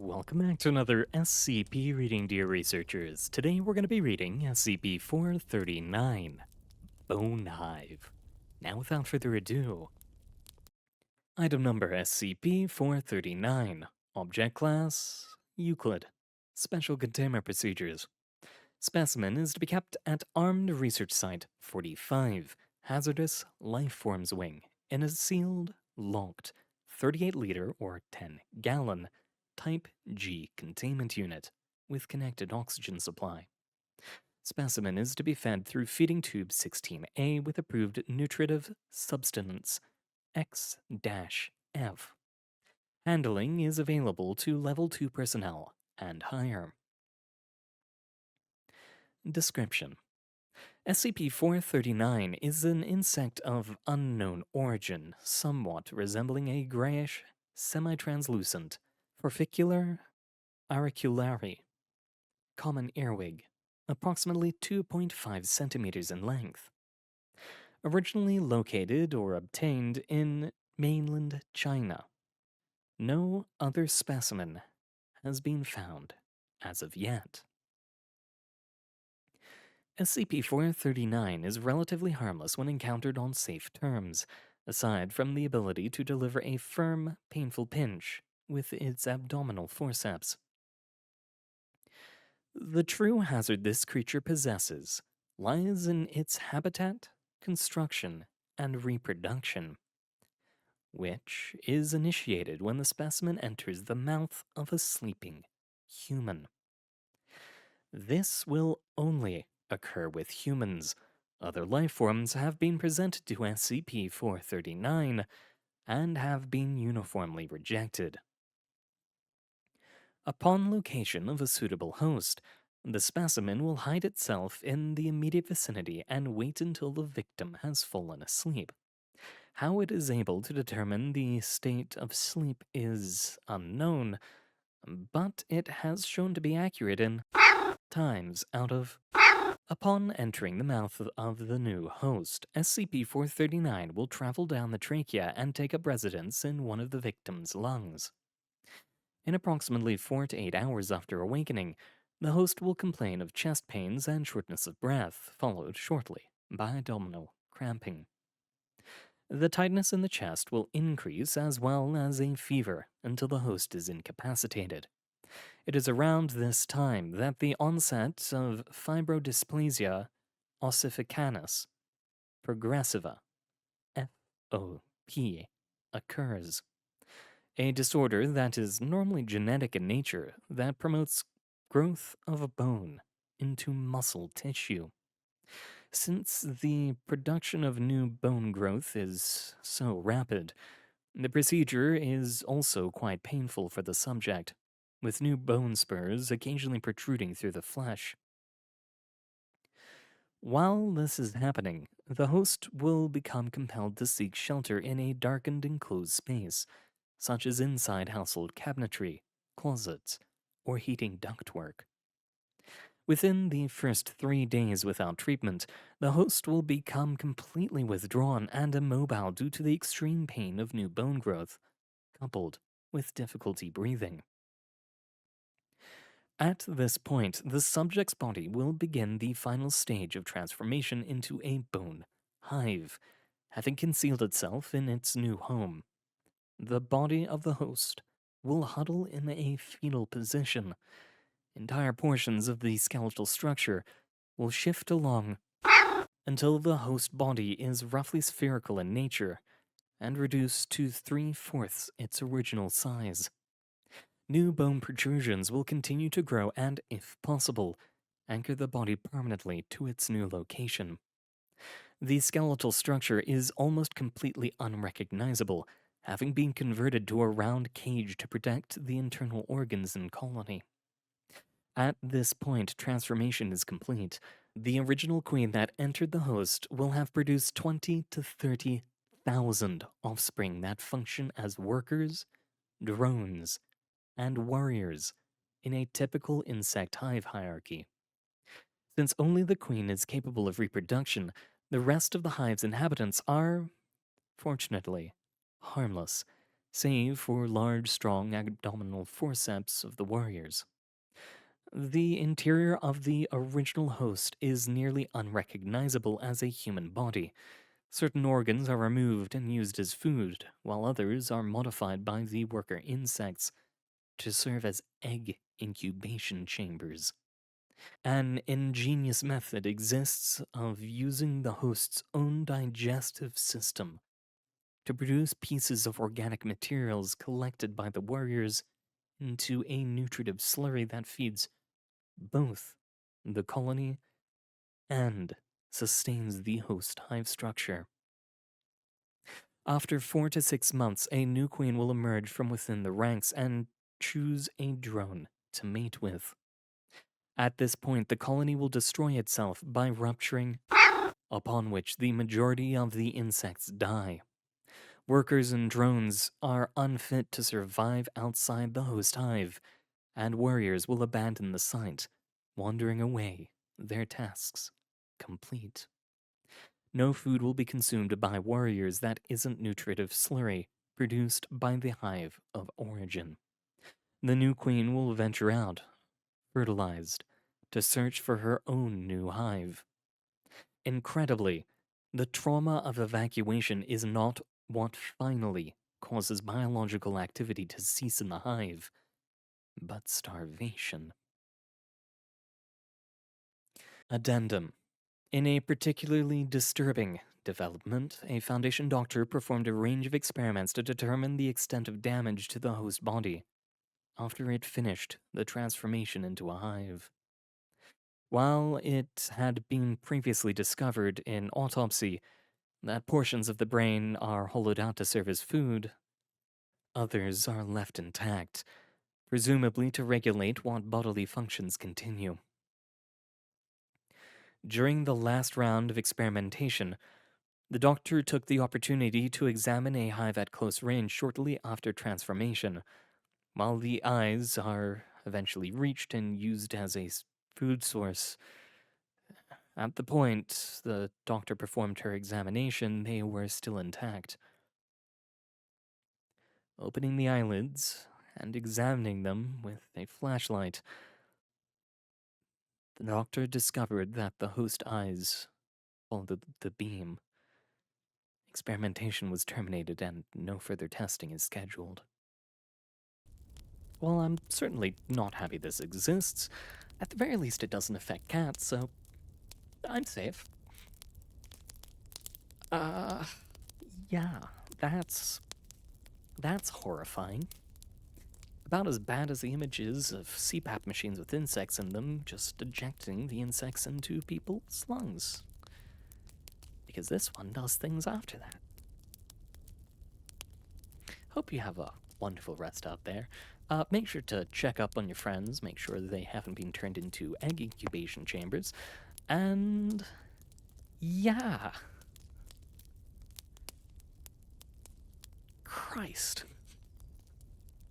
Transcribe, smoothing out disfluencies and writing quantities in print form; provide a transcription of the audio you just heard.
Welcome back to another SCP reading, dear researchers. Today we're going to be reading SCP-439, Bone Hive. Now without further ado, item number SCP-439, Object Class, Euclid, Special Containment Procedures. Specimen is to be kept at Armed Research Site 45, Hazardous Life Forms Wing, in a sealed, locked, 38-liter or 10-gallon Type G containment unit with connected oxygen supply. Specimen is to be fed through feeding tube 16A with approved nutritive substance X-F. Handling is available to Level 2 personnel and higher. Description: SCP-439 is an insect of unknown origin, somewhat resembling a grayish, semi-translucent, forficular auriculari, common earwig, approximately 2.5 centimeters in length. Originally located or obtained in mainland China. No other specimen has been found as of yet. SCP-439 is relatively harmless when encountered on safe terms, aside from the ability to deliver a firm, painful pinch with its abdominal forceps. The true hazard this creature possesses lies in its habitat, construction, and reproduction, which is initiated when the specimen enters the mouth of a sleeping human. This will only occur with humans. Other life forms have been presented to SCP-439 and have been uniformly rejected. Upon location of a suitable host, the specimen will hide itself in the immediate vicinity and wait until the victim has fallen asleep. How it is able to determine the state of sleep is unknown, but it has shown to be accurate in times out of. Upon entering the mouth of the new host, SCP-439 will travel down the trachea and take up residence in one of the victim's lungs. In approximately 4 to 8 hours after awakening, the host will complain of chest pains and shortness of breath, followed shortly by abdominal cramping. The tightness in the chest will increase as well as a fever until the host is incapacitated. It is around this time that the onset of fibrodysplasia ossificanus progressiva (FOP) occurs, a disorder that is normally genetic in nature that promotes growth of bone into muscle tissue. Since the production of new bone growth is so rapid, the procedure is also quite painful for the subject, with new bone spurs occasionally protruding through the flesh. While this is happening, the host will become compelled to seek shelter in a darkened enclosed space, such as inside household cabinetry, closets, or heating ductwork. Within the first 3 days without treatment, the host will become completely withdrawn and immobile due to the extreme pain of new bone growth, coupled with difficulty breathing. At this point, the subject's body will begin the final stage of transformation into a bone hive, having concealed itself in its new home. The body of the host will huddle in a fetal position. Entire portions of the skeletal structure will shift along until the host body is roughly spherical in nature and reduced to 3/4 its original size. New bone protrusions will continue to grow and, if possible, anchor the body permanently to its new location. The skeletal structure is almost completely unrecognizable, having been converted to a round cage to protect the internal organs in colony. At this point, transformation is complete. The original queen that entered the host will have produced 20 to 30,000 offspring that function as workers, drones, and warriors in a typical insect hive hierarchy. Since only the queen is capable of reproduction, the rest of the hive's inhabitants are, fortunately, harmless, save for large, strong abdominal forceps of the warriors. The interior of the original host is nearly unrecognizable as a human body. Certain organs are removed and used as food, while others are modified by the worker insects to serve as egg incubation chambers. An ingenious method exists of using the host's own digestive system to produce pieces of organic materials collected by the warriors into a nutritive slurry that feeds both the colony and sustains the host hive structure. After 4 to 6 months, a new queen will emerge from within the ranks and choose a drone to mate with. At this point, the colony will destroy itself by rupturing, upon which the majority of the insects die. Workers and drones are unfit to survive outside the host hive, and warriors will abandon the site, wandering away, their tasks complete. No food will be consumed by warriors that isn't nutritive slurry produced by the hive of origin. The new queen will venture out, fertilized, to search for her own new hive. Incredibly, the trauma of evacuation is not what finally causes biological activity to cease in the hive, but starvation. Addendum. In a particularly disturbing development, a Foundation doctor performed a range of experiments to determine the extent of damage to the host body after it finished the transformation into a hive. While it had been previously discovered in autopsy that portions of the brain are hollowed out to serve as food, others are left intact, presumably to regulate what bodily functions continue. During the last round of experimentation, the doctor took the opportunity to examine a hive at close range shortly after transformation. While the eyes are eventually reached and used as a food source, at the point the doctor performed her examination, they were still intact. Opening the eyelids and examining them with a flashlight, the doctor discovered that the host eyes followed the beam. Experimentation was terminated and no further testing is scheduled. While I'm certainly not happy this exists, at the very least it doesn't affect cats, so I'm safe. Yeah, that's horrifying. About as bad as the images of CPAP machines with insects in them just ejecting the insects into people's lungs. Because this one does things after that. Hope you have a wonderful rest out there. Make sure to check up on your friends, make sure they haven't been turned into egg incubation chambers, and yeah. Christ.